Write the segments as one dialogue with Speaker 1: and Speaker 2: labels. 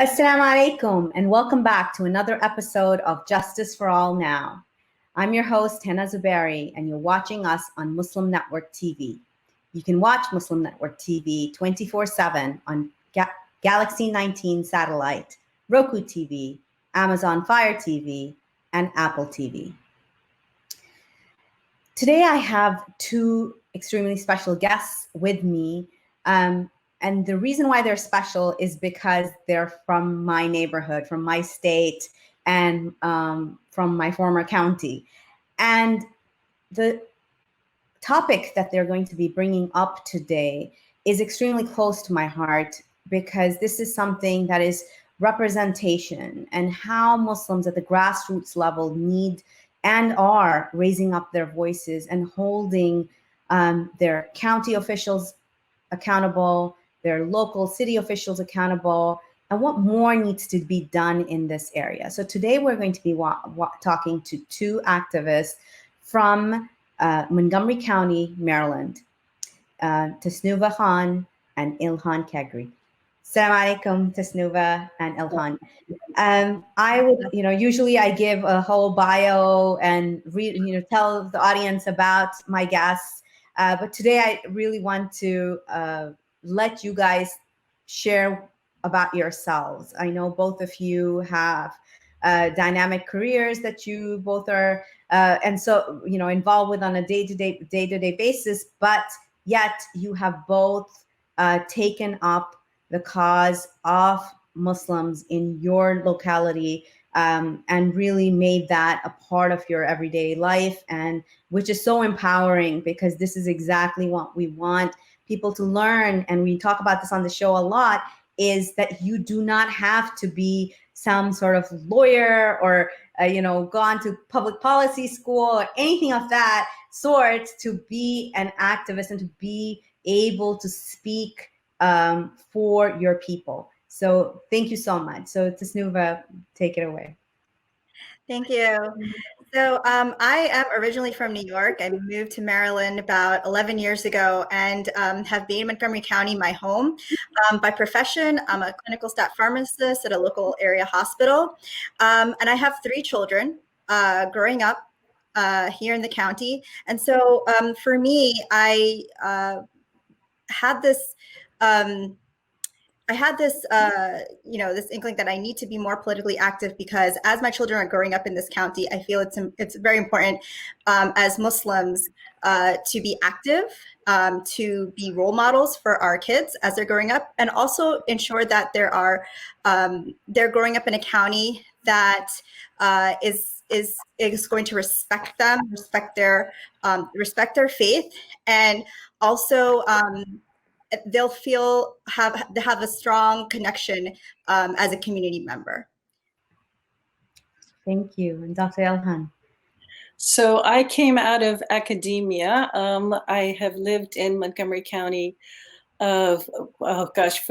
Speaker 1: Assalamu alaikum, and welcome back to another episode of Justice for All Now. I'm your host, Hena Zuberi, and you're watching us on Muslim Network TV. You can watch Muslim Network TV 24/7 on Galaxy 19 satellite, Roku TV, Amazon Fire TV, and Apple TV. Today I have two extremely special guests with me. And the reason why they're special is because they're from my neighborhood, from my state, and from my former county. And the topic that they're going to be bringing up today is extremely close to my heart because this is something that is representation and how Muslims at the grassroots level need and are raising up their voices and holding their county officials accountable, their local city officials accountable, and what more needs to be done in this area. So today we're going to be talking to two activists from Montgomery County, Maryland, Tasnuva Khan and Ilhan Kagri. Assalamu alaikum, Tasnuva and Ilhan. I would, usually I give a whole bio and tell the audience about my guests, but today I really want to let you guys share about yourselves. I know both of you have dynamic careers that you both are, and so involved with on a day-to-day basis. But yet you have both taken up the cause of Muslims in your locality and really made that a part of your everyday life, and which is so empowering because this is exactly what we want people to learn. And we talk about this on the show a lot, is that you do not have to be some sort of lawyer or gone to public policy school or anything of that sort to be an activist and to be able to speak for your people. So thank you so much. So Tasnuva, take it away.
Speaker 2: Thank you. So I am originally from New York. I moved to Maryland about 11 years ago and have been in Montgomery County my home. By profession, I'm a clinical staff pharmacist at a local area hospital. And I have 3 children growing up here in the county. And so for me, I had this this inkling that I need to be more politically active because as my children are growing up in this county, I feel it's very important as Muslims to be active, to be role models for our kids as they're growing up, and also ensure that they're growing up in a county that is going to respect them, respect their faith, and also they'll have a strong connection as a community member.
Speaker 1: Thank you. And Dr. Ilhan.
Speaker 3: So I came out of academia. I have lived in Montgomery County for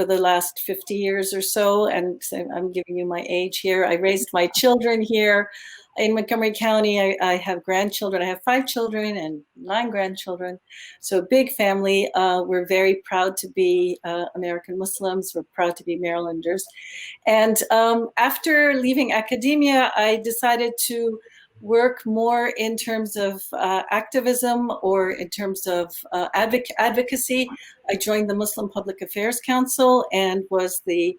Speaker 3: the last 50 years or so. And so I'm giving you my age here. I raised my children here in Montgomery County. I have grandchildren. I have 5 children and 9 grandchildren. So a big family. We're very proud to be American Muslims. We're proud to be Marylanders. And after leaving academia, I decided to work more in terms of activism or in terms of advocacy. I joined the Muslim Public Affairs Council and was the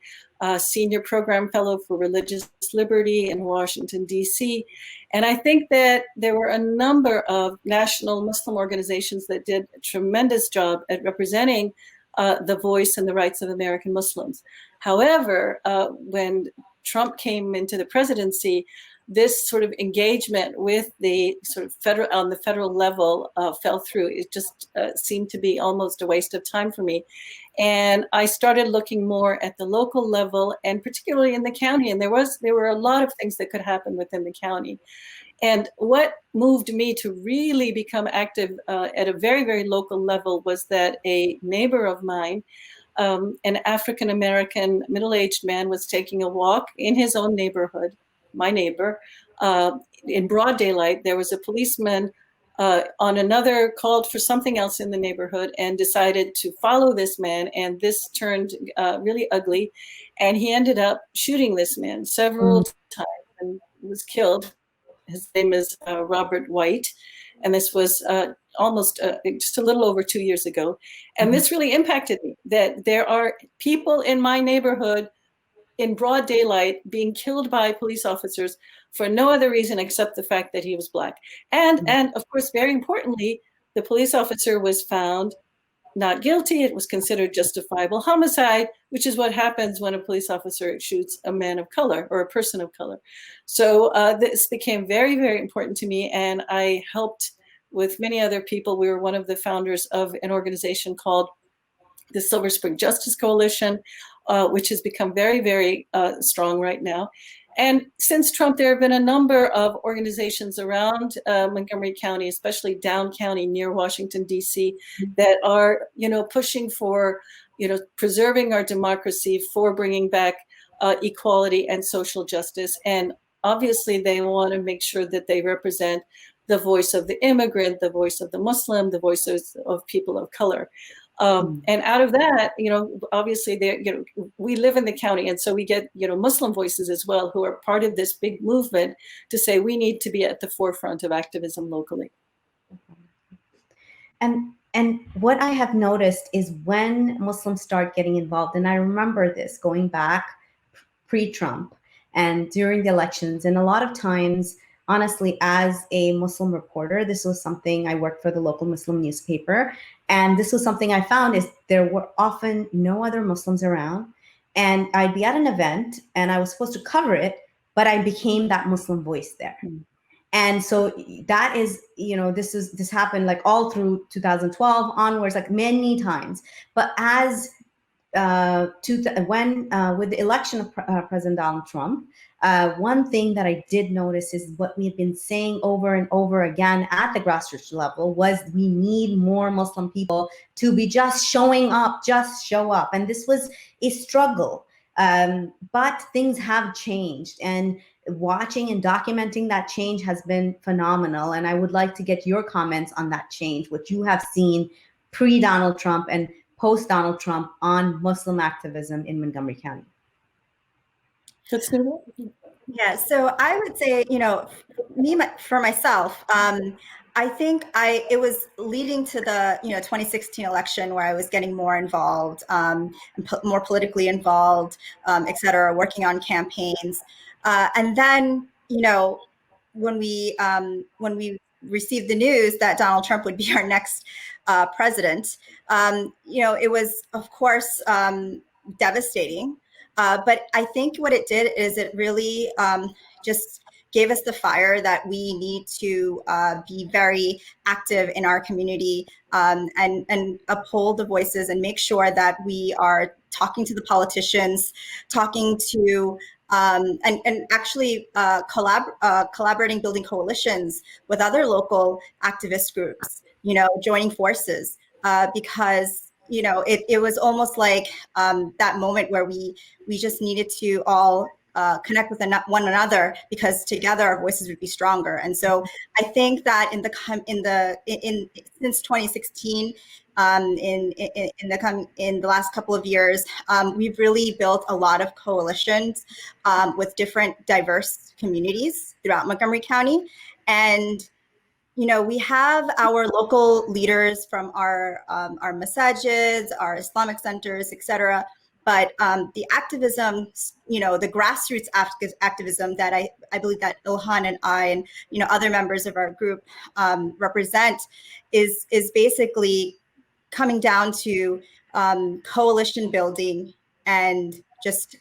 Speaker 3: Senior Program Fellow for Religious Liberty in Washington, D.C. And I think that there were a number of national Muslim organizations that did a tremendous job at representing the voice and the rights of American Muslims. However, when Trump came into the presidency, this sort of engagement with the sort of federal level fell through. It just seemed to be almost a waste of time for me. And I started looking more at the local level and particularly in the county. And there were a lot of things that could happen within the county. And what moved me to really become active at a very, very local level was that a neighbor of mine, an African-American middle-aged man, was taking a walk in his own neighborhood, my neighbor, in broad daylight. There was a policeman on another, called for something else in the neighborhood and decided to follow this man. And this turned really ugly. and he ended up shooting this man several times and was killed. His name is Robert White, and this was almost just a little over 2 years ago. And this really impacted me, that there are people in my neighborhood in broad daylight being killed by police officers for no other reason except the fact that he was Black. And of course, very importantly, the police officer was found not guilty. It was considered justifiable homicide, which is what happens when a police officer shoots a man of color or a person of color. So this became very, very important to me. And I helped with many other people. We were one of the founders of an organization called the Silver Spring Justice Coalition, which has become very, very strong right now. And since Trump, there have been a number of organizations around Montgomery County, especially down county near Washington, D.C., that are, pushing for, preserving our democracy, for bringing back equality and social justice. And obviously, they want to make sure that they represent the voice of the immigrant, the voice of the Muslim, the voices of people of color. And out of that, obviously, we live in the county, and so we get, Muslim voices as well, who are part of this big movement to say we need to be at the forefront of activism locally.
Speaker 1: And what I have noticed is when Muslims start getting involved, and I remember this going back pre-Trump and during the elections, and a lot of times, honestly, as a Muslim reporter, this was something, I worked for the local Muslim newspaper, and this was something I found is there were often no other Muslims around, and I'd be at an event and I was supposed to cover it, but I became that Muslim voice there. And so that is, this happened like all through 2012 onwards, like many times. But as with the election of President Donald Trump, one thing that I did notice is what we've been saying over and over again at the grassroots level was we need more Muslim people to be just showing up, just show up. And this was a struggle, but things have changed. And watching and documenting that change has been phenomenal. And I would like to get your comments on that change, what you have seen pre-Donald Trump and post-Donald Trump on Muslim activism in Montgomery County.
Speaker 2: Yeah, so I would say, for myself, I think it was leading to the 2016 election where I was getting more involved, more politically involved, et cetera, working on campaigns, and then when we received the news that Donald Trump would be our next president, it was of course devastating. But I think what it did is it really just gave us the fire that we need to be very active in our community and uphold the voices and make sure that we are talking to the politicians, talking to and actually collaborating, building coalitions with other local activist groups, joining forces because it was almost like that moment where we just needed to all connect with one another because together our voices would be stronger. And so I think that since 2016, in the last couple of years, we've really built a lot of coalitions with different diverse communities throughout Montgomery County. And we have our local leaders from our masajids, our Islamic centers, et cetera. But the activism, the grassroots activism that I believe that Ilhan and I and other members of our group represent is basically coming down to coalition building and just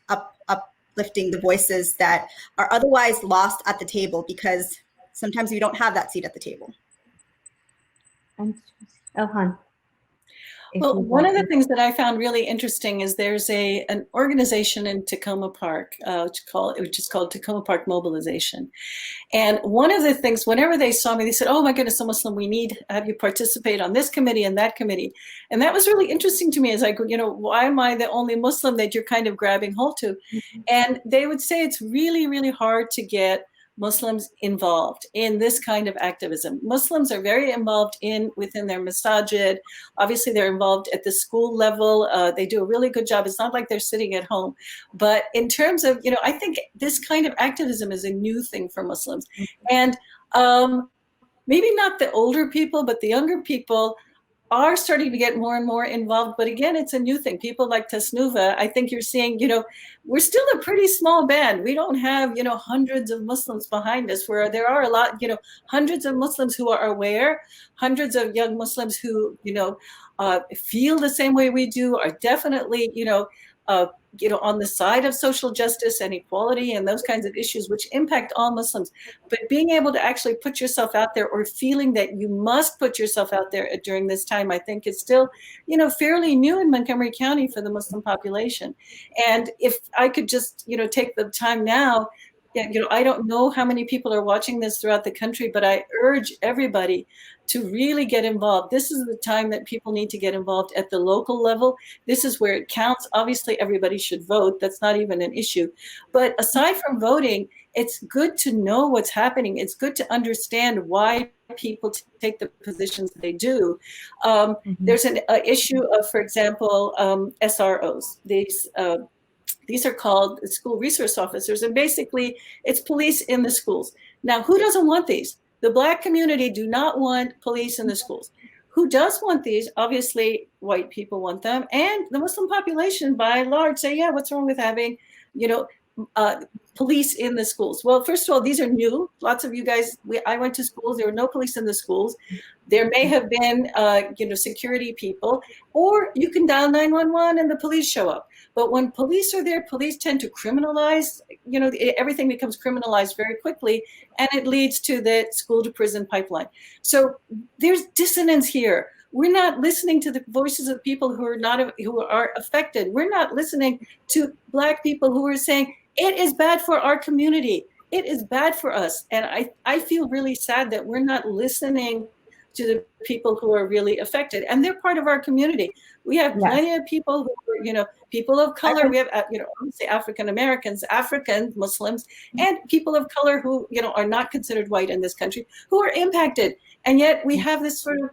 Speaker 2: uplifting the voices that are otherwise lost at the table because sometimes we don't have that seat at the table.
Speaker 1: And Ilhan.
Speaker 3: Well, one of the things that I found really interesting is there's an organization in Tacoma Park, which is called Tacoma Park Mobilization. And one of the things, whenever they saw me, they said, "Oh my goodness, a Muslim, we need to have you participate on this committee and that committee." And that was really interesting to me as I go, why am I the only Muslim that you're kind of grabbing hold to? And they would say it's really, really hard to get Muslims involved in this kind of activism. Muslims are very involved within their masajid. Obviously, they're involved at the school level. They do a really good job. It's not like they're sitting at home. But in terms of, I think this kind of activism is a new thing for Muslims. And maybe not the older people, but the younger people are starting to get more and more involved. But again, it's a new thing. People like Tasnuva, I think you're seeing, we're still a pretty small band. We don't have, hundreds of Muslims behind us, where there are a lot, hundreds of Muslims who are aware, hundreds of young Muslims who, feel the same way we do, are definitely, on the side of social justice and equality and those kinds of issues which impact all Muslims. But being able to actually put yourself out there, or feeling that you must put yourself out there during this time, I think is still, fairly new in Montgomery County for the Muslim population. And if I could just, take the time now, I don't know how many people are watching this throughout the country, but I urge everybody to really get involved. This is the time that people need to get involved at the local level. This is where it counts. Obviously, everybody should vote. That's not even an issue. But aside from voting, it's good to know what's happening. It's good to understand why people take the positions they do. There's an issue of, for example, SROs. These are called school resource officers, and basically it's police in the schools. Now, who doesn't want these? The Black community do not want police in the schools. Who does want these? Obviously, white people want them, and the Muslim population by and large say, yeah, what's wrong with having, police in the schools? Well, first of all, these are new. Lots of you guys, I went to schools, there were no police in the schools. There may have been, security people, or you can dial 911 and the police show up. But when police are there, police tend to criminalize, everything becomes criminalized very quickly, and it leads to the school to prison pipeline. So there's dissonance here. We're not listening to the voices of people who are affected. We're not listening to Black people who are saying, it is bad for our community. It is bad for us. And I feel really sad that we're not listening to the people who are really affected. And they're part of our community. We have plenty of people who are, people of color. We have, obviously African Americans, African Muslims, and people of color who, are not considered white in this country, who are impacted. And yet we have this sort of,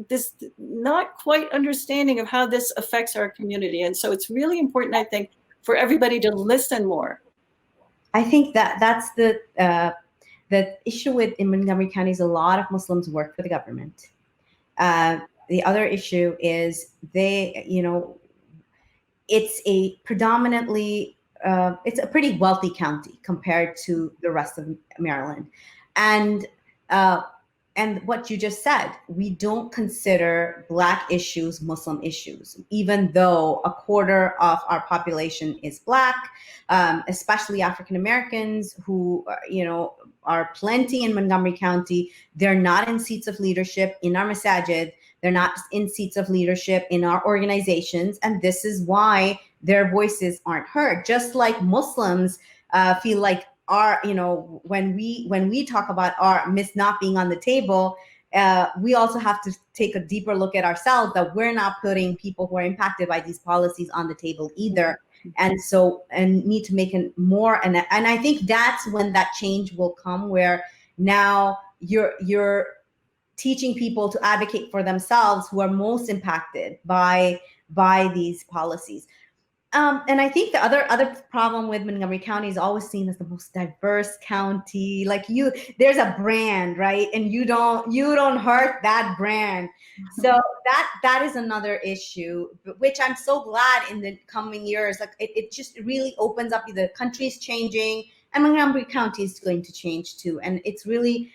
Speaker 3: this not quite understanding of how this affects our community. And so it's really important, I think, for everybody to listen more.
Speaker 1: I think that's the issue in Montgomery County is a lot of Muslims work for the government. The other issue is it's a predominantly, it's a pretty wealthy county compared to the rest of Maryland. And what you just said, we don't consider Black issues Muslim issues, even though a quarter of our population is Black, especially African Americans who, are plenty in Montgomery County. They're not in seats of leadership in our masajid. They're not in seats of leadership in our organizations. And this is why their voices aren't heard. Just like Muslims feel like when we talk about our myth not being on the table, we also have to take a deeper look at ourselves, that we're not putting people who are impacted by these policies on the table either. And need to make it more. And I think that's when that change will come, where now you're teaching people to advocate for themselves who are most impacted by these policies. And I think the other problem with Montgomery County is always seen as the most diverse county. Like there's a brand, right? And you don't hurt that brand. So that is another issue, which I'm so glad in the coming years, like it just really opens up. The country's changing, and Montgomery County is going to change too. And it's really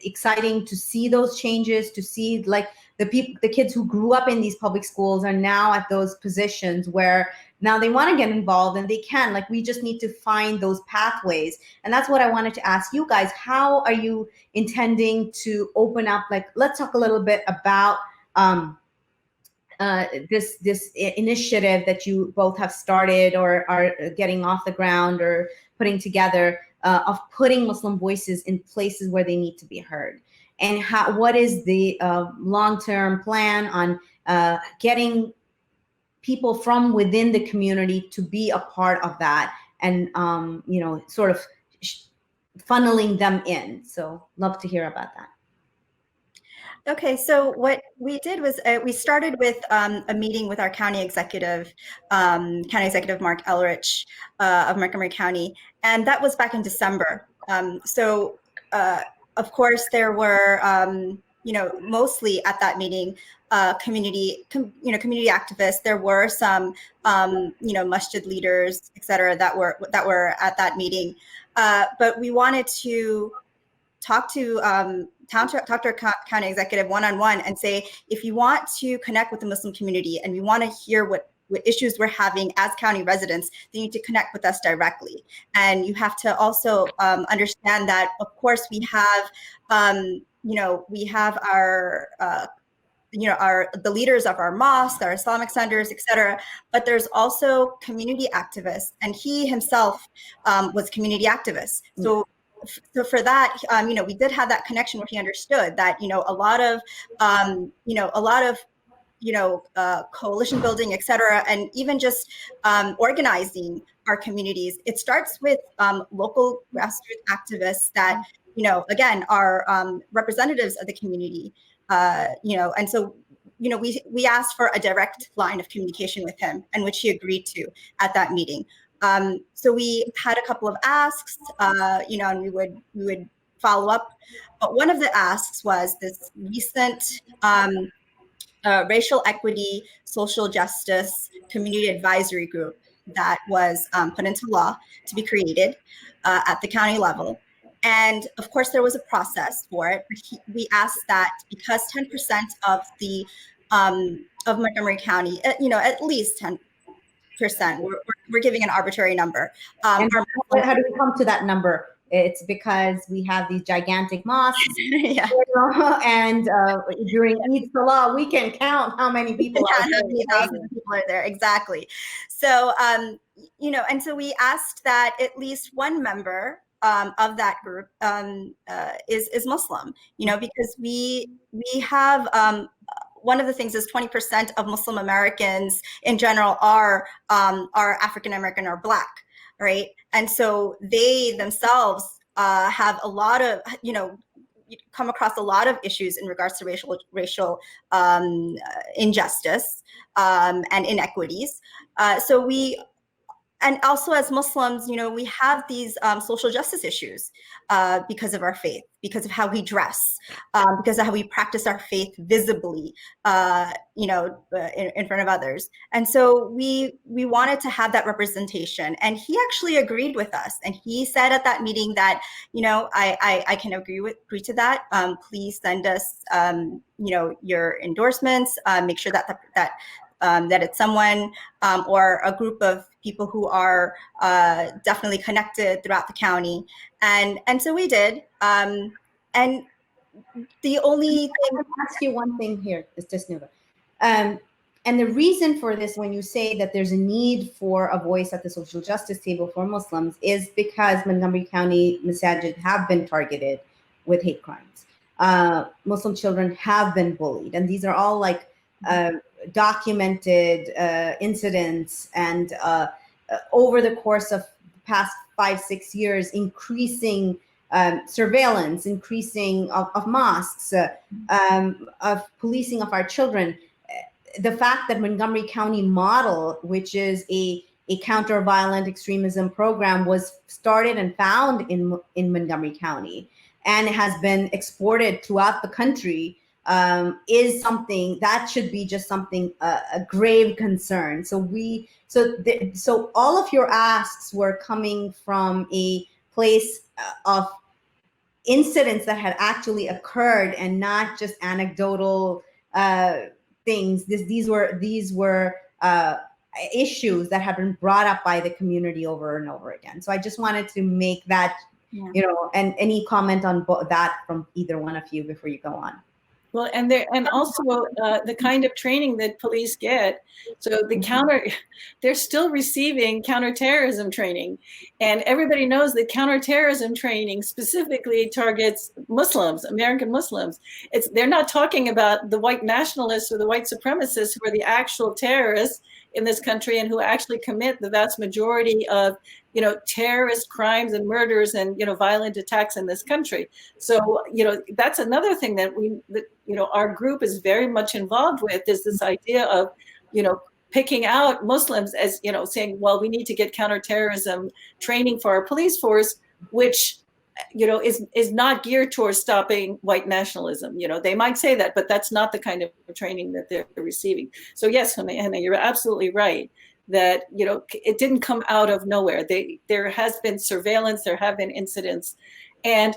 Speaker 1: exciting to see those changes, to see like the kids who grew up in these public schools are now at those positions where now they want to get involved, and they can. Like, we just need to find those pathways. And that's what I wanted to ask you guys. How are you intending to open up? Like, let's talk a little bit about this initiative that you both have started or are getting off the ground or putting together, of putting Muslim voices in places where they need to be heard. And what is the long-term plan on getting people from within the community to be a part of that, and sort of funneling them in. So love to hear about that.
Speaker 2: Okay, so what we did was we started with a meeting with our County Executive Mark Elrich of Montgomery County, and that was back in December. So of course there were mostly at that meeting community activists. There were some masjid leaders, et cetera, that were at that meeting, but we wanted to talk to our county executive one-on-one and say, if you want to connect with the Muslim community and you want to hear what issues we're having as county residents, then you need to connect with us directly. And you have to also understand that, of course, we have our the leaders of our mosques, our Islamic centers, et cetera, but there's also community activists, and he himself was community activist. So for that, we did have that connection where he understood that, a lot of coalition building, et cetera, and even just organizing our communities. It starts with local grassroots activists that, again, are representatives of the community, and so, we asked for a direct line of communication with him, and which he agreed to at that meeting. So we had a couple of asks, and we would follow up. But one of the asks was this recent racial equity, social justice, community advisory group that was put into law to be created at the county level. And of course, there was a process for it. We asked that because 10% of the of Montgomery County, at least 10%. We're giving an arbitrary number.
Speaker 1: And how do we come to that number? It's because we have these gigantic mosques,
Speaker 2: yeah.
Speaker 1: And during Eid Salah, we can count how many people
Speaker 2: how many thousands of people are there. Exactly. So, and so we asked that at least one member of that group is Muslim, because we have one of the things is 20% of Muslim Americans in general are African American or Black, right? And so they themselves have a lot of, come across a lot of issues in regards to racial injustice and inequities. And also as Muslims, we have these social justice issues because of our faith, because of how we dress, because of how we practice our faith visibly, in front of others. And so we wanted to have that representation. And he actually agreed with us. And he said at that meeting that, I can agree to that. Please send us, your endorsements. Make sure that it's someone or a group of people who are definitely connected throughout the county. And so we did. And the only thing—
Speaker 1: I want to ask you one thing here, Nuva. And the reason for this, when you say that there's a need for a voice at the social justice table for Muslims, is because Montgomery County masajid have been targeted with hate crimes. Muslim children have been bullied. And these are all like documented incidents, and over the course of the past 5-6 years, increasing surveillance, increasing of mosques, of policing of our children. The fact that Montgomery County model, which is a counter-violent extremism program, was started and found in Montgomery County and has been exported throughout the country, is something that should be just something, a grave concern. So all of your asks were coming from a place of incidents that had actually occurred and not just anecdotal things. These were issues that have been brought up by the community over and over again. So I just wanted to make that, and any comment on that from either one of you before you go on.
Speaker 3: Well, and also the kind of training that police get. So they're still receiving counterterrorism training, and everybody knows that counterterrorism training specifically targets Muslims, American Muslims. They're not talking about the white nationalists or the white supremacists who are the actual terrorists in this country and who actually commit the vast majority of, terrorist crimes and murders and, violent attacks in this country. So, that's another thing that our group is very much involved with, is this idea of, picking out Muslims as, saying, well, we need to get counterterrorism training for our police force, which, is not geared towards stopping white nationalism. They might say that, but that's not the kind of training that they're receiving. So yes, Hannah, you're absolutely right that, it didn't come out of nowhere. There has been surveillance, there have been incidents. And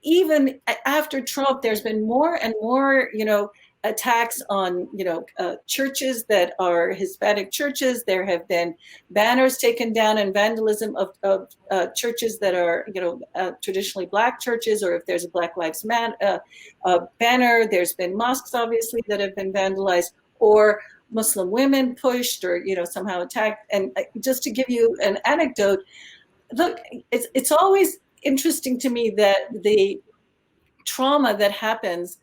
Speaker 3: even after Trump, there's been more and more, attacks on, churches that are Hispanic churches. There have been banners taken down and vandalism of churches that are, traditionally Black churches, or if there's a Black Lives Matter banner, there's been mosques, obviously, that have been vandalized, or Muslim women pushed or, somehow attacked. And just to give you an anecdote, look, it's always interesting to me that the trauma that happens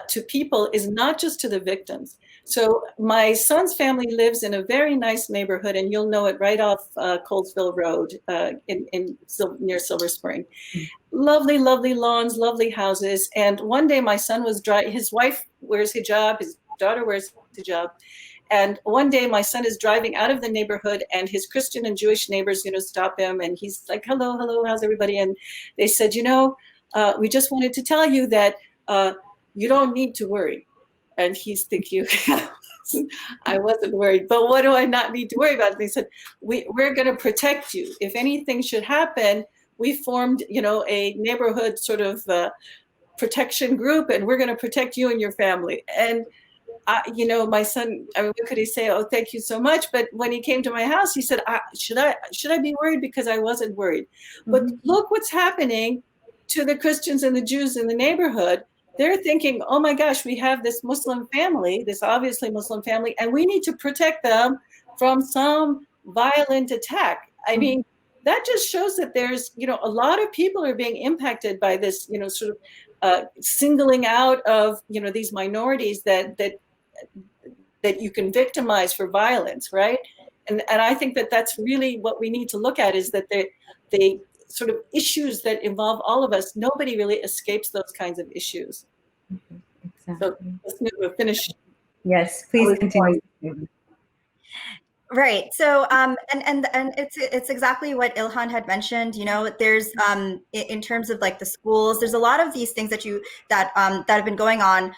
Speaker 3: to people is not just to the victims. So my son's family lives in a very nice neighborhood, and you'll know it right off Colesville Road near Silver Spring. Lovely, lovely lawns, lovely houses. And one day my son was driving, his wife wears hijab, his daughter wears hijab. And one day my son is driving out of the neighborhood, and his Christian and Jewish neighbors, stop him. And he's like, hello, how's everybody? And they said, we just wanted to tell you that you don't need to worry. And he's thinking, I wasn't worried, but what do I not need to worry about? And they said, we're going to protect you. If anything should happen, we formed, a neighborhood sort of protection group, and we're going to protect you and your family. And my son, what could he say? Oh, thank you so much. But when he came to my house, he said, should I be worried? Because I wasn't worried. Mm-hmm. But look what's happening to the Christians and the Jews in the neighborhood. They're thinking, oh my gosh, we have this Muslim family, this obviously Muslim family, and we need to protect them from some violent attack. I mean, that just shows that there's, a lot of people are being impacted by this, sort of singling out of, these minorities that you can victimize for violence, right? And I think that that's really what we need to look at, is that they sort of issues that involve all of us, nobody really escapes those kinds of issues.
Speaker 1: Exactly.
Speaker 3: So let's finish.
Speaker 1: Yes, please continue.
Speaker 2: Right. So, and it's exactly what Ilhan had mentioned. There's in terms of like the schools, there's a lot of these things that have been going on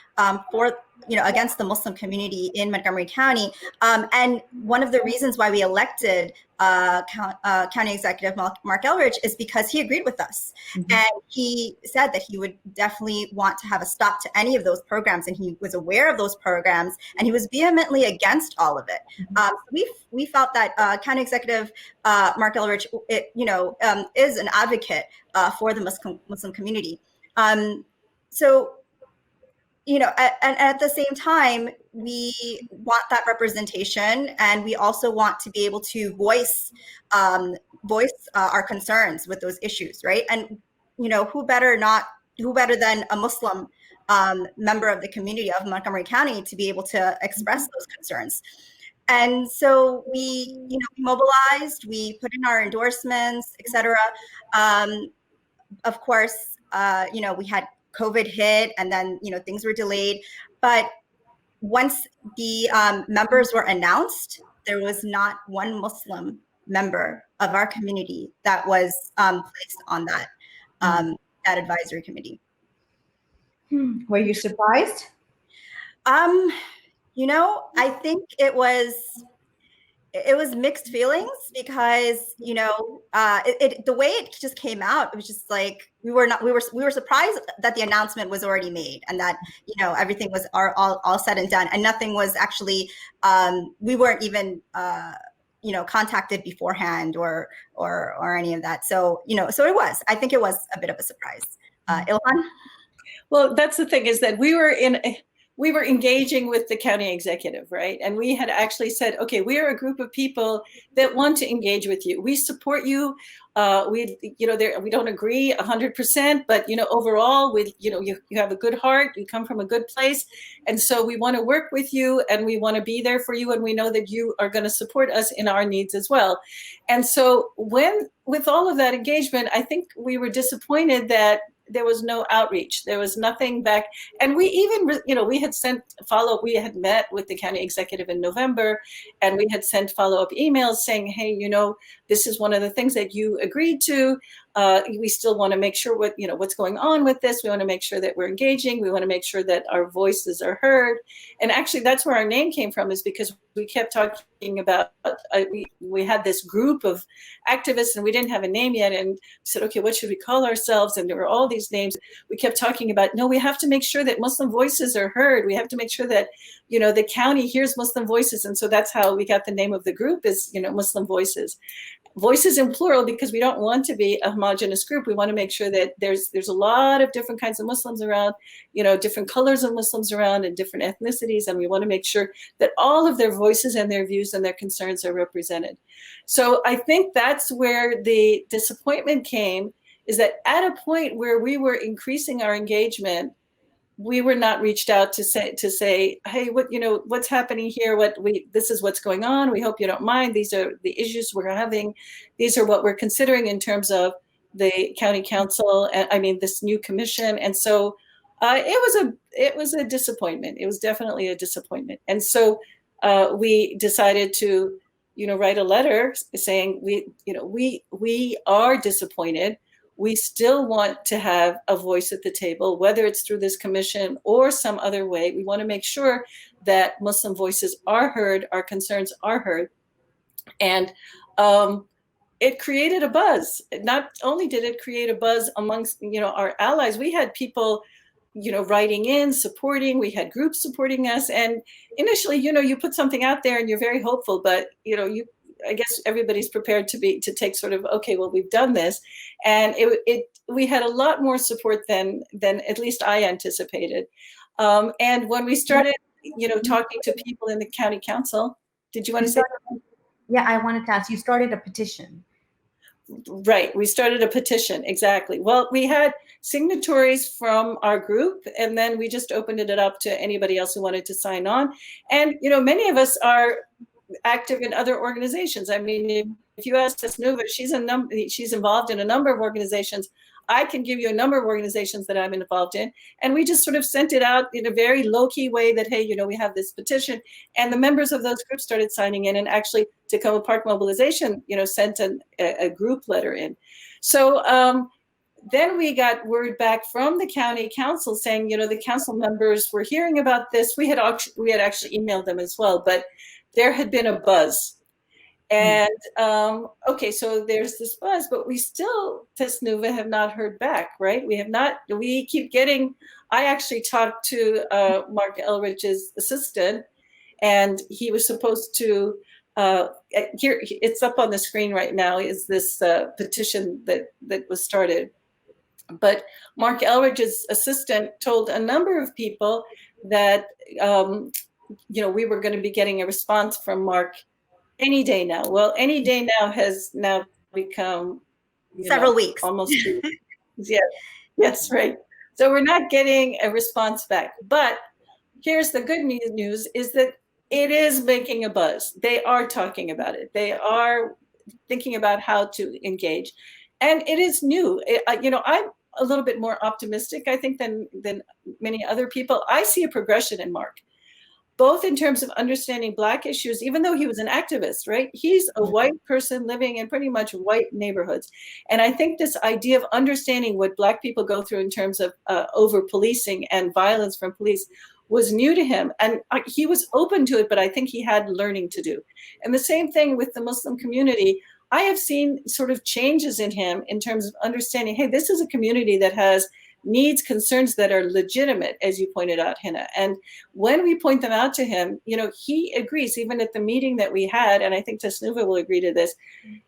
Speaker 2: for against the Muslim community in Montgomery County. And one of the reasons why we elected County Executive Mark Elridge is because he agreed with us. Mm-hmm. And he said that he would definitely want to have a stop to any of those programs. And he was aware of those programs, and he was vehemently against all of it. Mm-hmm. We felt that County Executive Mark Elridge, is an advocate for the Muslim community. So, and at the same time, we want that representation, and we also want to be able to voice our concerns with those issues, right? And who better than a Muslim member of the community of Montgomery County to be able to express those concerns. And so we mobilized, we put in our endorsements, et cetera. Of course, we had COVID hit, and then, things were delayed. But once the members were announced, there was not one Muslim member of our community that was placed on that advisory committee.
Speaker 1: Were you surprised?
Speaker 2: I think it was mixed feelings, because the way it just came out, it was just like we were surprised that the announcement was already made, and that everything was all said and done, and nothing was actually we weren't even contacted beforehand or any of that. So I think it was a bit of a surprise. Ilhan?
Speaker 3: Well, that's the thing, is that we were engaging with the county executive, right? And we had actually said, okay, we are a group of people that want to engage with you. We support you we don't agree 100%, but, overall, you have a good heart, you come from a good place. And so we want to work with you and we want to be there for you. And we know that you are going to support us in our needs as well. And so with all of that engagement, I think we were disappointed that there was no outreach. There was nothing back. And we even, we had sent follow-up. We had met with the county executive in November, and we had sent follow-up emails saying, hey, this is one of the things that you agreed to. We still want to make sure what's going on with this. We want to make sure that we're engaging. We want to make sure that our voices are heard. And actually, that's where our name came from, is because we kept talking about, we had this group of activists and we didn't have a name yet. And we said, okay, what should we call ourselves? And there were all these names. We kept talking about, no, we have to make sure that Muslim voices are heard. We have to make sure that, the county hears Muslim voices. And so that's how we got the name of the group, is, Muslim Voices. Voices in plural, because we don't want to be a homogenous group. We want to make sure that there's a lot of different kinds of Muslims around, different colors of Muslims around and different ethnicities. And we want to make sure that all of their voices and their views and their concerns are represented. So I think that's where the disappointment came, is that at a point where we were increasing our engagement, we were not reached out to say, hey, what's happening here? This is what's going on. We hope you don't mind. These are the issues we're having. These are what we're considering in terms of the county council. This new commission. And so it was a disappointment. It was definitely a disappointment. And so we decided to, write a letter saying we are disappointed. We still want to have a voice at the table, whether it's through this commission or some other way. We want to make sure that Muslim voices are heard, our concerns are heard. And it created a buzz. Not only did it create a buzz amongst, our allies, we had people, writing in, supporting, we had groups supporting us. And initially, you put something out there and you're very hopeful, but, I guess everybody's prepared to take sort of, okay, well, we've done this. And we had a lot more support than at least I anticipated. And when we started, talking to people in the county council, did you want to say something?
Speaker 1: Yeah, I wanted to ask, you started a petition.
Speaker 3: Right, we started a petition, exactly. Well, we had signatories from our group, and then we just opened it up to anybody else who wanted to sign on. And, many of us are active in other organizations. If you ask Tasnuva, she's involved in a number of organizations. I can give you a number of organizations that I'm involved in. And we just sort of sent it out in a very low-key way that, hey, we have this petition. And the members of those groups started signing in, and actually Tacoma Park Mobilization, sent a group letter in. So then we got word back from the county council saying, the council members were hearing about this. We had actually emailed them as well, but there had been a buzz. And okay, so there's this buzz, but we still, Tasnuva, have not heard back, right? We keep getting, I actually talked to Mark Elridge's assistant, and he was supposed to, here, it's up on the screen right now, is this petition that was started. But Mark Elridge's assistant told a number of people that, we were going to be getting a response from Mark any day now. Well, any day now has now become
Speaker 2: several weeks,
Speaker 3: almost 2 weeks. Yes, right. So we're not getting a response back. But here's the good news is that it is making a buzz. They are talking about it. They are thinking about how to engage, and it is new. I'm a little bit more optimistic, I think, than many other people. I see a progression in Mark, both in terms of understanding Black issues, even though he was an activist, right? He's a white person living in pretty much white neighborhoods. And I think this idea of understanding what Black people go through in terms of over-policing and violence from police was new to him. And he was open to it, but I think he had learning to do. And the same thing with the Muslim community. I have seen sort of changes in him in terms of understanding, hey, this is a community that has needs, concerns that are legitimate, as you pointed out, Hina. And when we point them out to him, he agrees, even at the meeting that we had, and I think Tasnuva will agree to this,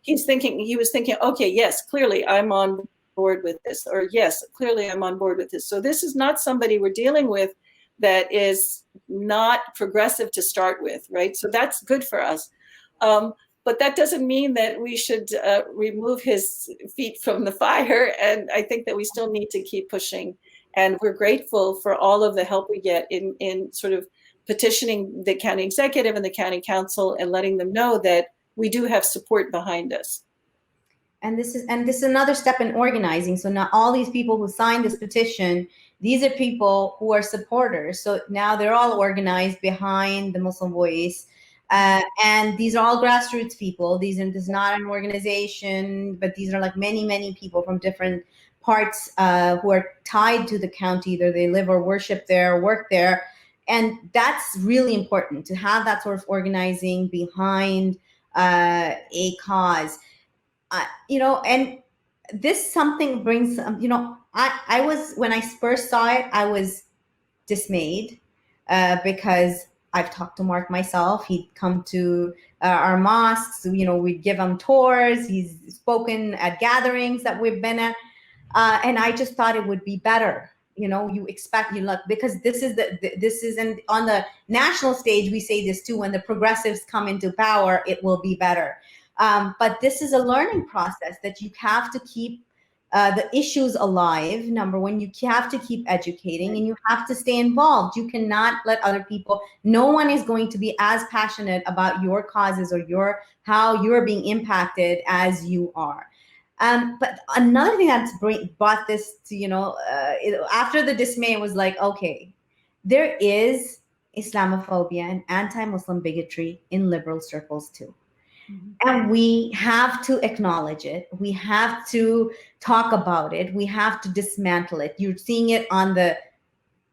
Speaker 3: he was thinking, okay, yes, clearly I'm on board with this, or yes, clearly I'm on board with this. So this is not somebody we're dealing with that is not progressive to start with, right? So that's good for us. but that doesn't mean that we should remove his feet from the fire. And I think that we still need to keep pushing. And we're grateful for all of the help we get in sort of petitioning the county executive and the county council and letting them know that we do have support behind us.
Speaker 1: And this is another step in organizing. So now all these people who signed this petition, these are people who are supporters. So now they're all organized behind the Muslim Voice. And these are all grassroots people. This is not an organization, but these are like many, many people from different parts who are tied to the county. Either they live or worship there or work there. And that's really important to have that sort of organizing behind a cause. And this something brings, I was, when I first saw it, I was dismayed because I've talked to Mark myself. He'd come to our mosques, we'd give him tours. He's spoken at gatherings that we've been at. And I just thought it would be better. You expect, because this isn't on the national stage. We say this too, when the progressives come into power, it will be better. But this is a learning process that you have to keep the issues alive. Number one, you have to keep educating and you have to stay involved. You cannot let other people, no one is going to be as passionate about your causes or how you're being impacted as you are. But another thing that's brought this to, after the dismay was like, okay, there is Islamophobia and anti-Muslim bigotry in liberal circles too. And we have to acknowledge it. We have to talk about it. We have to dismantle it. You're seeing it on the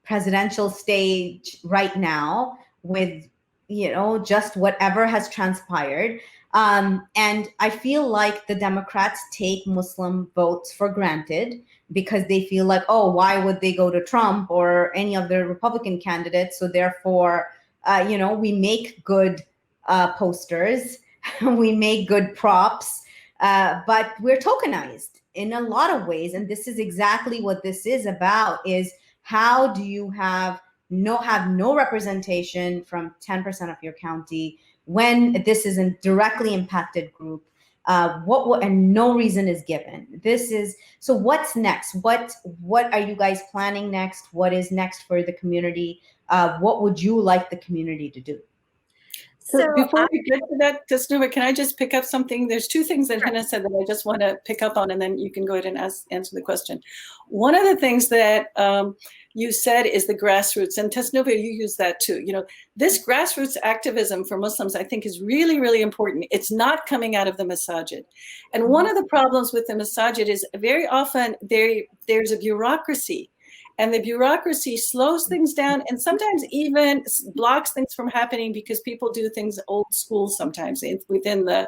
Speaker 1: presidential stage right now with, just whatever has transpired. And I feel like the Democrats take Muslim votes for granted because they feel like, oh, why would they go to Trump or any of the Republican candidates? So therefore, we make good posters. We make good props, but we're tokenized in a lot of ways. And this is exactly what this is about, is how do you have no representation from 10% of your county when this is a directly impacted group, and no reason is given. So what's next? What are you guys planning next? What is next for the community? What would you like the community to do?
Speaker 3: So before we get to that, Tasnuva, can I just pick up something? There's two things that Hina said that I just want to pick up on, and then you can go ahead and answer the question. One of the things that you said is the grassroots, and Tasnuva, you use that too. This grassroots activism for Muslims, I think, is really, really important. It's not coming out of the masajid. And one of the problems with the masajid is very often there's a bureaucracy. And the bureaucracy slows things down and sometimes even blocks things from happening because people do things old school sometimes within the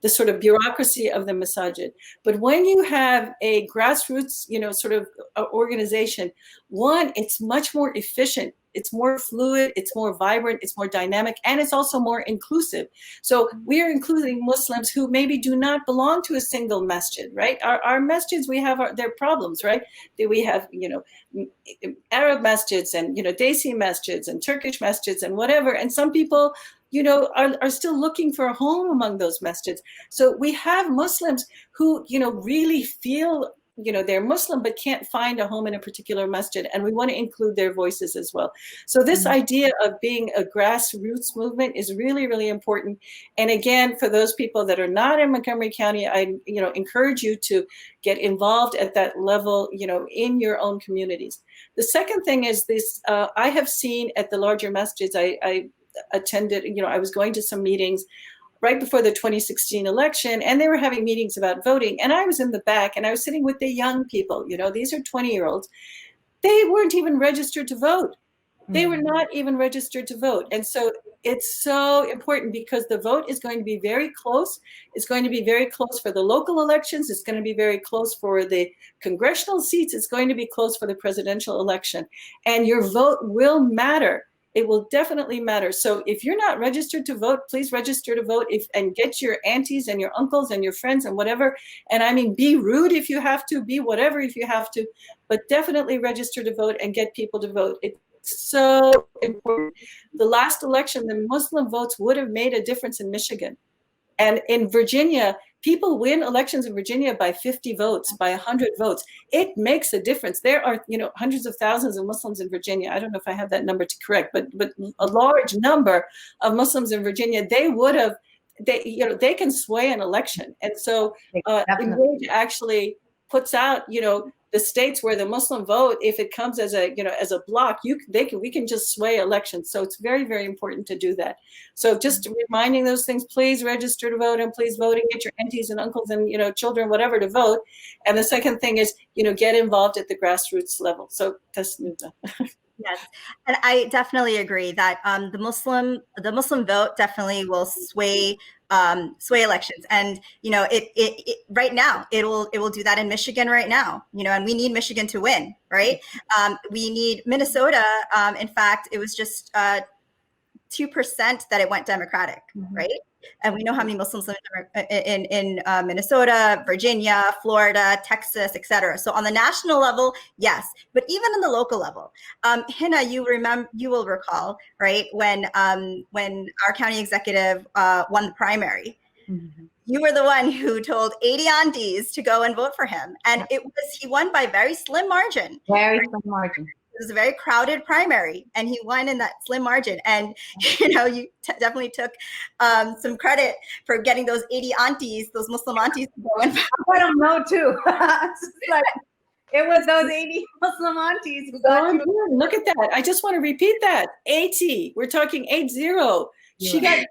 Speaker 3: sort of bureaucracy of the masajid. But when you have a grassroots, sort of organization, one, it's much more efficient. It's more fluid, it's more vibrant, it's more dynamic, and it's also more inclusive. So we are including Muslims who maybe do not belong to a single masjid, right? Our masjids, we have their problems, right? We have, Arab masjids and, Desi masjids and Turkish masjids and whatever. And some people, are still looking for a home among those masjids. So we have Muslims who, really feel they're Muslim but can't find a home in a particular masjid, and we want to include their voices as well. So this idea of being a grassroots movement is really, really important. And again, for those people that are not in Montgomery County, I encourage you to get involved at that level, in your own communities. The second thing is this: I have seen at the larger masjids, I attended, I was going to some meetings right before the 2016 election, and they were having meetings about voting. And I was in the back and I was sitting with the young people, these are 20-year-olds. They weren't even registered to vote. They were not even registered to vote. And so it's so important because the vote is going to be very close. It's going to be very close for the local elections. It's going to be very close for the congressional seats. It's going to be close for the presidential election. And your vote will matter. It will definitely matter. So if you're not registered to vote, please register to vote and get your aunties and your uncles and your friends and whatever. And I mean, be rude if you have to, be whatever if you have to, but definitely register to vote and get people to vote. It's so important. The last election, the Muslim votes would have made a difference in Michigan. And in Virginia, people win elections in Virginia by 50 votes, by 100 votes. It makes a difference. There are, hundreds of thousands of Muslims in Virginia. I don't know if I have that number to correct, but a large number of Muslims in Virginia, they can sway an election. And so Enrage actually puts out, the states where the Muslim vote, if it comes as a block, we can just sway elections. So it's very, very important to do that. So just reminding those things, please register to vote, and please vote, and get your aunties and uncles and children, whatever, to vote. And the second thing is, get involved at the grassroots level. So Tasnuva.
Speaker 2: Yes, and I definitely agree that the Muslim vote definitely will sway elections, and it right now it will do that in Michigan right now, and we need Michigan to win, right? We need Minnesota. In fact, it was just 2% that it went Democratic, right? And we know how many Muslims live in Minnesota, Virginia, Florida, Texas, et cetera. So on the national level, yes, but even on the local level, Hina, you will recall, right, when our county executive won the primary. You were the one who told 80 aunties to go and vote for him, and he won by very slim margin.
Speaker 1: Very slim margin.
Speaker 2: It was a very crowded primary, and he won in that slim margin. And you definitely took some credit for getting those 80 aunties, those Muslim aunties, to go and
Speaker 1: I don't know too. It was those 80 Muslim aunties who got you.
Speaker 3: Look at that! I just want to repeat that. 80. We're talking 80. She got 80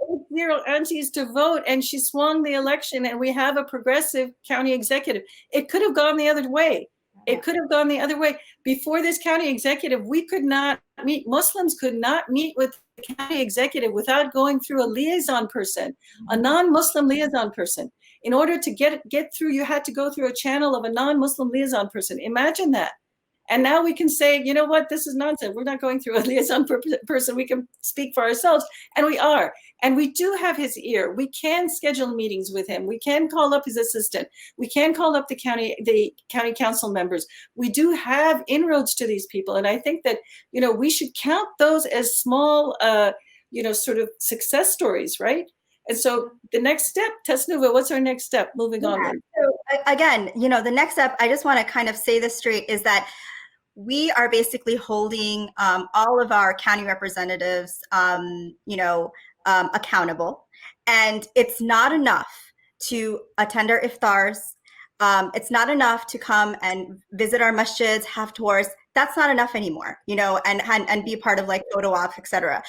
Speaker 3: aunties to vote, and she swung the election. And we have a progressive county executive. It could have gone the other way. It could have gone the other way. Before this county executive, we could not meet, Muslims could not meet with the county executive without going through a liaison person, a non-Muslim liaison person. In order to get through, you had to go through a channel of a non-Muslim liaison person. Imagine that. And now we can say, you know what, this is nonsense. We're not going through a liaison person. We can speak for ourselves. And we are. And we do have his ear. We can schedule meetings with him. We can call up his assistant. We can call up the county council members. We do have inroads to these people. And I think that, we should count those as small, sort of success stories, right? And so the next step, Tasnuva, what's our next step moving on?
Speaker 2: So again, the next step, I just want to kind of say this straight, is that we are basically holding all of our county representatives, accountable. And it's not enough to attend our iftars. It's not enough to come and visit our masjids, have tours. That's not enough anymore, and be part of like photo ops, et cetera.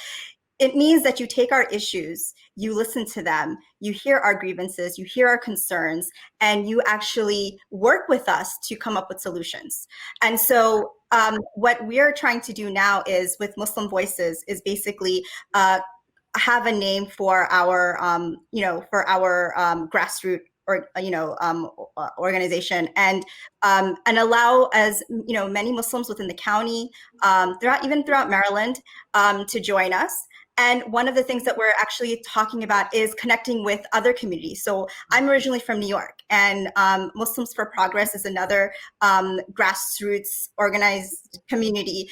Speaker 2: It means that you take our issues, you listen to them, you hear our grievances, you hear our concerns, and you actually work with us to come up with solutions. And so what we're trying to do now is, with Muslim Voices, is basically have a name for our, grassroots organization, and allow as many Muslims within the county, throughout Maryland, to join us. And one of the things that we're actually talking about is connecting with other communities. So I'm originally from New York, and Muslims for Progress is another grassroots organized community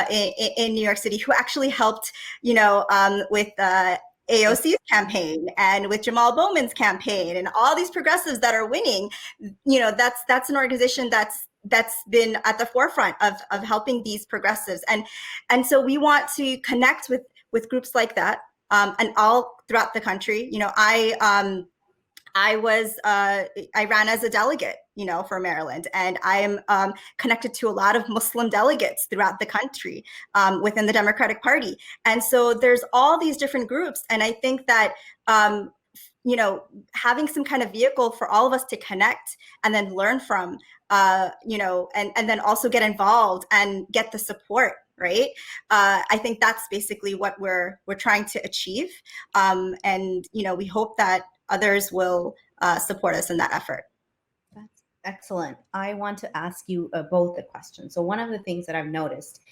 Speaker 2: in New York City, who actually helped, with AOC's campaign and with Jamal Bowman's campaign and all these progressives that are winning. That's an organization that's been at the forefront of helping these progressives. And so we want to connect with groups like that, and all throughout the country. I ran as a delegate, for Maryland, and I am connected to a lot of Muslim delegates throughout the country within the Democratic Party. And so there's all these different groups. And I think that, having some kind of vehicle for all of us to connect and then learn from, and then also get involved and get the support, right? I think that's basically what we're trying to achieve. And, we hope that others will support us in that effort.
Speaker 1: That's excellent. I want to ask you both a question. So one of the things that I've noticed,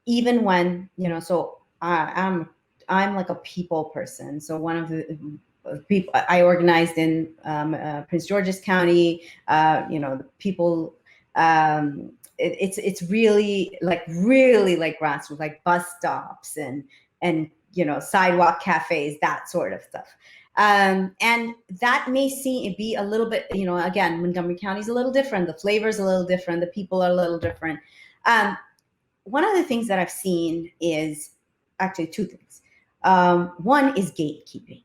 Speaker 1: even when, I'm like a people person. So one of the people I organized in Prince George's County, the people, it's really like grassroots, like bus stops and sidewalk cafes, that sort of stuff. And that may be a little bit, again, Montgomery County is a little different. The flavor's a little different. The people are a little different. One of the things that I've seen is actually two things. One is gatekeeping.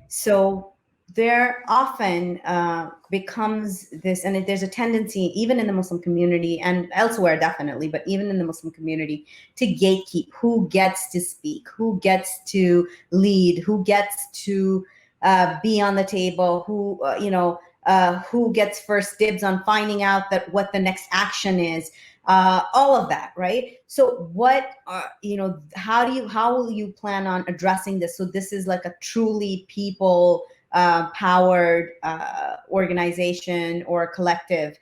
Speaker 1: So there often becomes this, and there's a tendency, even in the Muslim community and elsewhere, definitely, but even in the Muslim community, to gatekeep who gets to speak, who gets to lead, who gets to be on the table, who gets first dibs on finding out that what the next action is, all of that, right? So what, how will you plan on addressing this? So this is like a truly people powered organization or collective.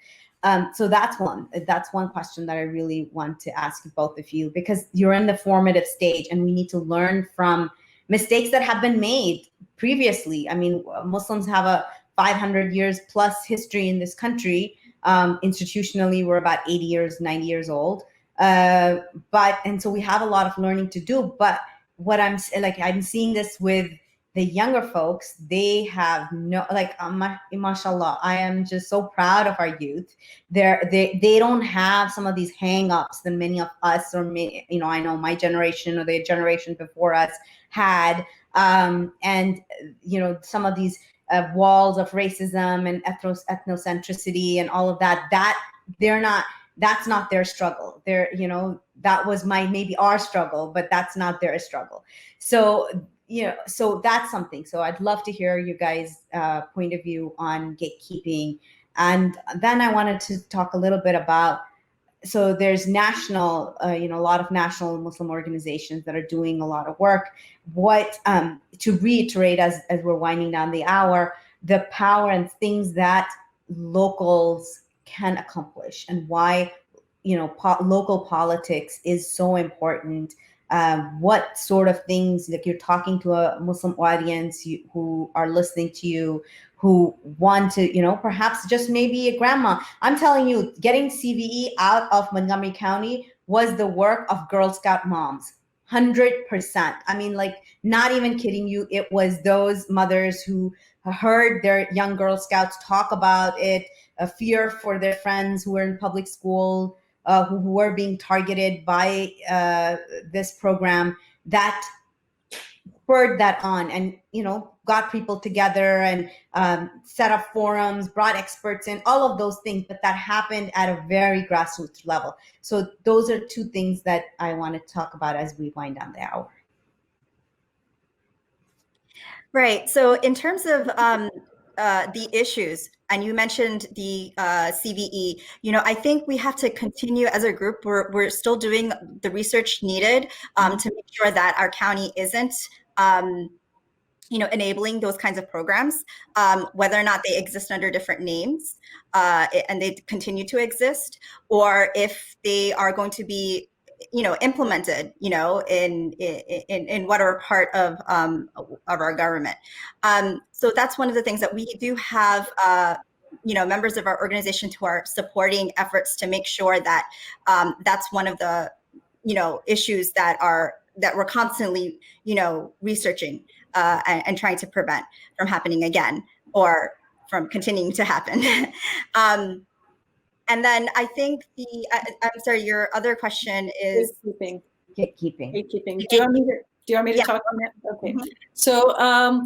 Speaker 1: So that's one question that I really want to ask both of you, because you're in the formative stage and we need to learn from mistakes that have been made previously. I mean, Muslims have a 500 years plus history in this country. Institutionally, we're about 80 years, 90 years old. And so we have a lot of learning to do. But what I'm seeing this with the younger folks, they have mashallah, I am just so proud of our youth. They don't have some of these hang-ups that many of us, or me, I know my generation or the generation before us had. And some of these walls of racism and ethnocentricity and all of that, that's not their struggle. That was maybe our struggle, but that's not their struggle. So that's something. So I'd love to hear you guys' point of view on gatekeeping. And then I wanted to talk a little bit about, so there's national, a lot of national Muslim organizations that are doing a lot of work. To reiterate, as we're winding down the hour, the power and things that locals can accomplish, and why, local politics is so important. What sort of things, like you're talking to a Muslim audience who are listening to you, who want to, perhaps just maybe a grandma. I'm telling you, getting CVE out of Montgomery County was the work of Girl Scout moms, 100%. I mean, like, not even kidding you. It was those mothers who heard their young Girl Scouts talk about it, a fear for their friends who were in public school, who were being targeted by this program, that spurred that on, and got people together and set up forums, brought experts in, all of those things. But that happened at a very grassroots level. So those are two things that I want to talk about as we wind down the hour.
Speaker 2: Right. So in terms of the issues, and you mentioned the CVE, I think we have to continue as a group. We're still doing the research needed to make sure that our county isn't enabling those kinds of programs, whether or not they exist under different names and they continue to exist, or if they are going to be implemented, in whatever part of our government. So that's one of the things that we do have, members of our organization who are supporting efforts to make sure that that's one of the, issues that we're constantly, researching and trying to prevent from happening again, or from continuing to happen. And then I think I'm sorry, your other question is
Speaker 1: gatekeeping.
Speaker 3: Do you want me to talk on that? Okay. Mm-hmm.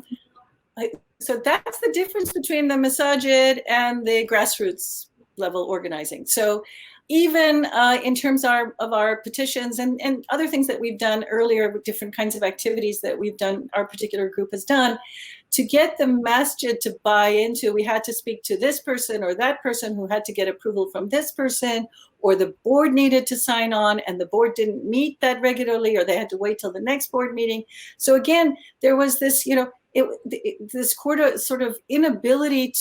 Speaker 3: So that's the difference between the masajid and the grassroots level organizing. So even in terms of our petitions and other things that we've done earlier with different kinds of activities that we've done, our particular group has done, to get the masjid to buy into, we had to speak to this person or that person who had to get approval from this person, or the board needed to sign on and the board didn't meet that regularly, or they had to wait till the next board meeting. So again, there was this, this sort of inability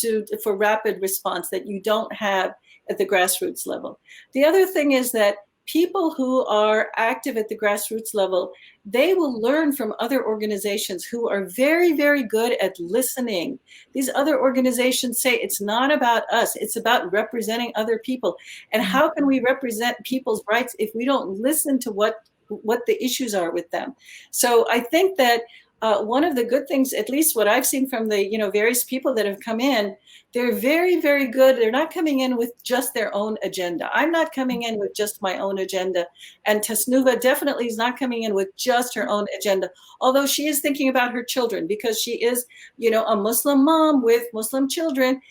Speaker 3: for rapid response that you don't have at the grassroots level. The other thing is that people who are active at the grassroots level, they will learn from other organizations who are very, very good at listening. These other organizations say it's not about us, it's about representing other people. And how can we represent people's rights if we don't listen to what the issues are with them? So I think that one of the good things, at least what I've seen from the various people that have come in, they're very, very good. They're not coming in with just their own agenda. I'm not coming in with just my own agenda. And Tasnuva definitely is not coming in with just her own agenda, although she is thinking about her children, because she is, a Muslim mom with Muslim children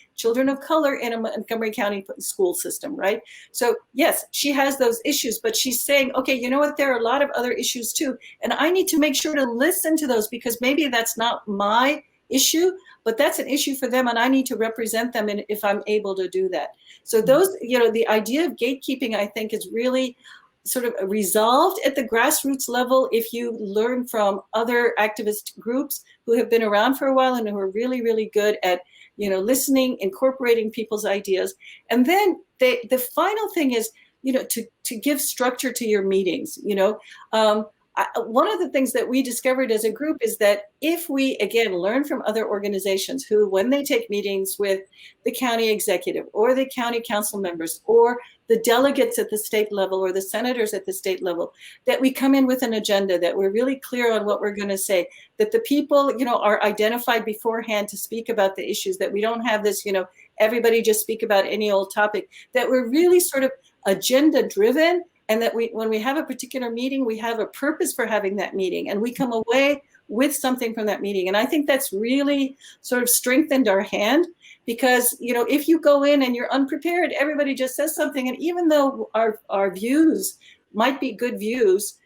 Speaker 3: of color in a Montgomery County school system, right? So yes, she has those issues, but she's saying, okay, you know what? There are a lot of other issues too. And I need to make sure to listen to those, because maybe that's not my issue, but that's an issue for them, and I need to represent them if I'm able to do that. So those, the idea of gatekeeping, I think, is really sort of resolved at the grassroots level if you learn from other activist groups who have been around for a while and who are really, really good at listening, incorporating people's ideas. And then the final thing is, to give structure to your meetings. One of the things that we discovered as a group is that if we, again, learn from other organizations who, when they take meetings with the county executive or the county council members or the delegates at the state level or the senators at the state level, that we come in with an agenda, that we're really clear on what we're going to say, that the people, are identified beforehand to speak about the issues, that we don't have this, everybody just speak about any old topic, that we're really sort of agenda driven, and that when we have a particular meeting, we have a purpose for having that meeting, and we come away with something from that meeting. And I think that's really sort of strengthened our hand, because, if you go in and you're unprepared, everybody just says something. And even though our views might be good views,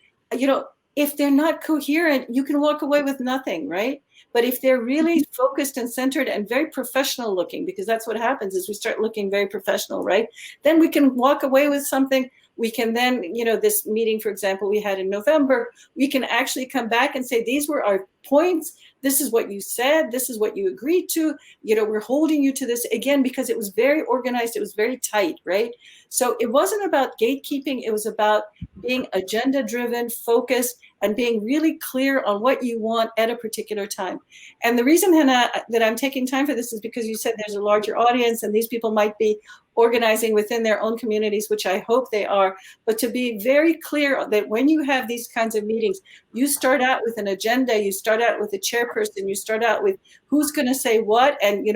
Speaker 3: if they're not coherent, you can walk away with nothing, right? But if they're really focused and centered and very professional looking, because that's what happens is we start looking very professional, right? Then we can walk away with something. We can then, this meeting, for example, we had in November, we can actually come back and say, these were our points. This is what you said. This is what you agreed to. We're holding you to this, again, because it was very organized. It was very tight, right? So it wasn't about gatekeeping. It was about being agenda driven, focused, and being really clear on what you want at a particular time. And the reason, Hannah, that I'm taking time for this is because you said there's a larger audience and these people might be organizing within their own communities, which I hope they are. But to be very clear that when you have these kinds of meetings, you start out with an agenda, you start out with a chairperson, you start out with who's going to say what, and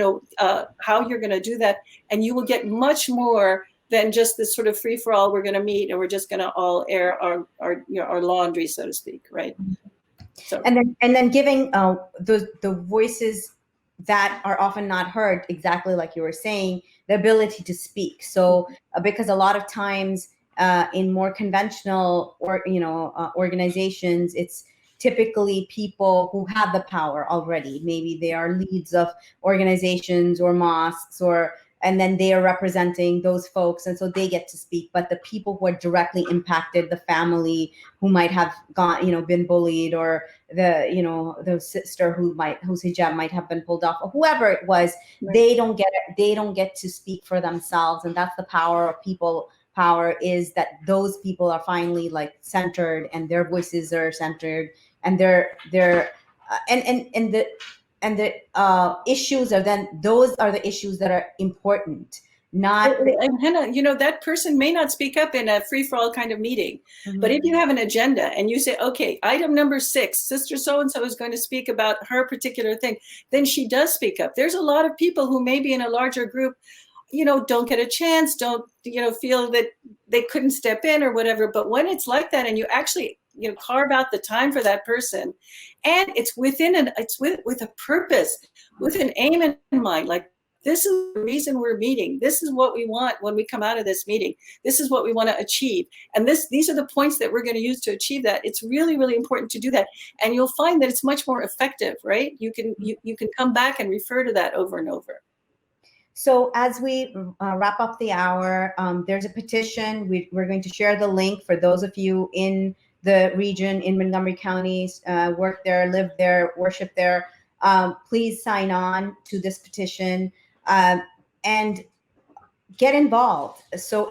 Speaker 3: how you're going to do that. And you will get much more than just this sort of free for all. We're going to meet and we're just going to all air our laundry, so to speak, right? So
Speaker 1: and then giving the voices that are often not heard, exactly like you were saying, the ability to speak. So because a lot of times in more conventional organizations, it's typically people who have the power already. Maybe they are leads of organizations or mosques, and then they are representing those folks, and so they get to speak. But the people who are directly impacted, the family who might have been bullied, or the sister whose hijab might have been pulled off, or whoever it was, right, they don't get to speak for themselves. And that's the power of people. Power is that those people are finally centered, and their voices are centered, and and the issues are then, those are the issues that are important, not.
Speaker 3: And Hannah, that person may not speak up in a free-for-all kind of meeting, but if you have an agenda and you say, okay, item number 6, Sister So-and-so is going to speak about her particular thing, then she does speak up. There's a lot of people who may be in a larger group, don't get a chance, don't, feel that they couldn't step in or whatever. But when it's like that, and you actually, carve out the time for that person, and it's with a purpose, with an aim in mind, like, this is the reason we're meeting. This is what we want when we come out of this meeting. This is what we want to achieve. And these are the points that we're going to use to achieve that. It's really, really important to do that. And you'll find that it's much more effective, right? You can come back and refer to that over and over.
Speaker 1: So as we wrap up the hour, there's a petition. We're going to share the link for those of you in the region, in Montgomery County, work there, live there, worship there. Please sign on to this petition and get involved. So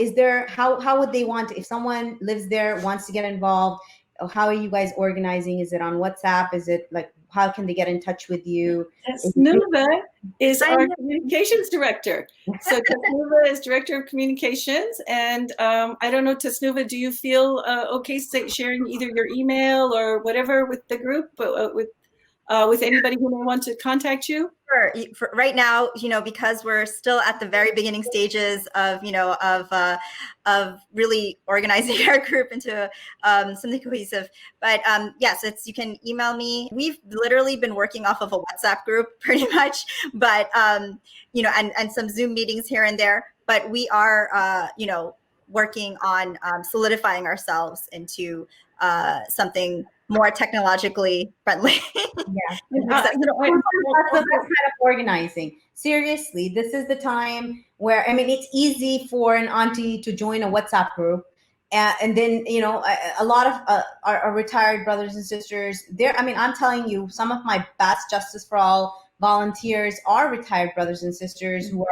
Speaker 1: how would they want to, if someone lives there, wants to get involved, how are you guys organizing? Is it on WhatsApp? Is it how can they get in touch with you?
Speaker 3: Tasnuva is our communications director. So Tasnuva is director of communications. And I don't know, Tasnuva, do you feel okay sharing either your email or whatever with the group? with anybody who may want to contact you?
Speaker 2: For right now, because we're still at the very beginning stages of, of really organizing our group into something cohesive. But yes, you can email me. We've literally been working off of a WhatsApp group pretty much, but and some Zoom meetings here and there. But we are, working on solidifying ourselves into something more technologically friendly.
Speaker 1: Yeah.
Speaker 3: You know,
Speaker 1: That's the best kind of organizing. Seriously, this is the time where, I mean, it's easy for an auntie to join a WhatsApp group. And then, a lot of our retired brothers and sisters there. I mean, I'm telling you, some of my best Justice for All volunteers are retired brothers and sisters who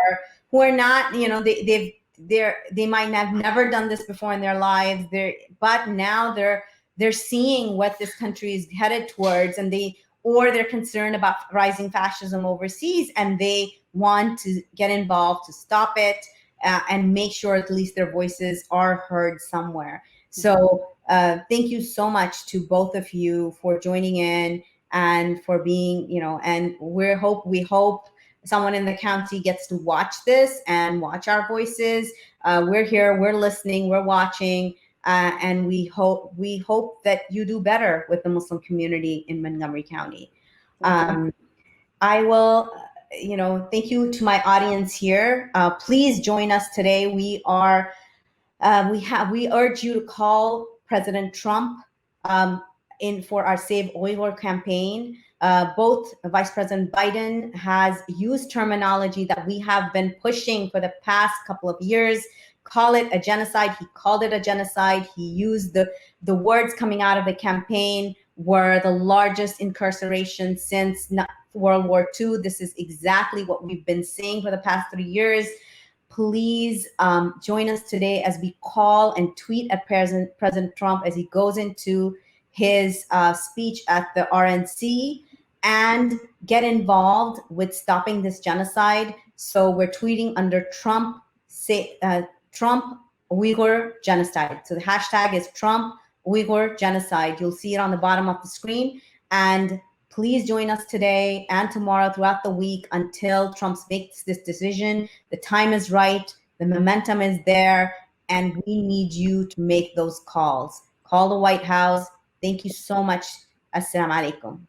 Speaker 1: are not, they might have never done this before in their lives. But now they're seeing what this country is headed towards, and they're concerned about rising fascism overseas, and they want to get involved to stop it and make sure at least their voices are heard somewhere. So thank you so much to both of you for joining in and for being, and we hope someone in the county gets to watch this and watch our voices. We're here, we're listening, we're watching. And we hope that you do better with the Muslim community in Montgomery County. I will, thank you to my audience here. Please join us today. We urge you to call President Trump in for our Save Uyghur campaign. Both Vice President Biden has used terminology that we have been pushing for the past couple of years. Call it a genocide. He called it a genocide. He used the words coming out of the campaign were the largest incarceration since World War II. This is exactly what we've been saying for the past 3 years. Please join us today as we call and tweet at President Trump as he goes into his speech at the RNC, and get involved with stopping this genocide. So we're tweeting under Trump Uyghur genocide. So the hashtag is Trump Uyghur genocide. You'll see it on the bottom of the screen. And please join us today and tomorrow throughout the week until Trump makes this decision. The time is right. The momentum is there. And we need you to make those calls. Call the White House. Thank you so much. Assalamu alaikum.